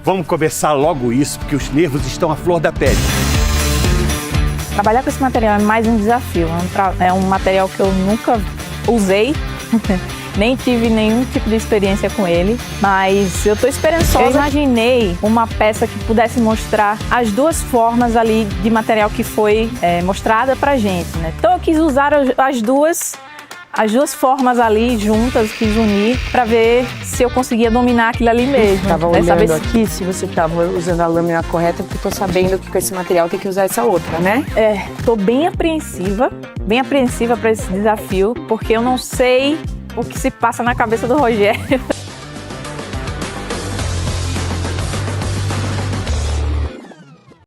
Vamos começar logo isso, porque os nervos estão à flor da pele. Trabalhar com esse material é mais um desafio. É um material que eu nunca usei, nem tive nenhum tipo de experiência com ele, mas eu estou esperançosa. Eu imaginei uma peça que pudesse mostrar as duas formas ali de material que foi mostrada pra gente, né? Então eu quis usar as duas formas ali juntas, quis unir para ver se eu conseguia dominar aquilo ali mesmo. Estava olhando aqui se você estava usando a lâmina correta, porque estou sabendo que com esse material tem que usar essa outra, né? Estou bem apreensiva para esse desafio, porque eu não sei o que se passa na cabeça do Rogério.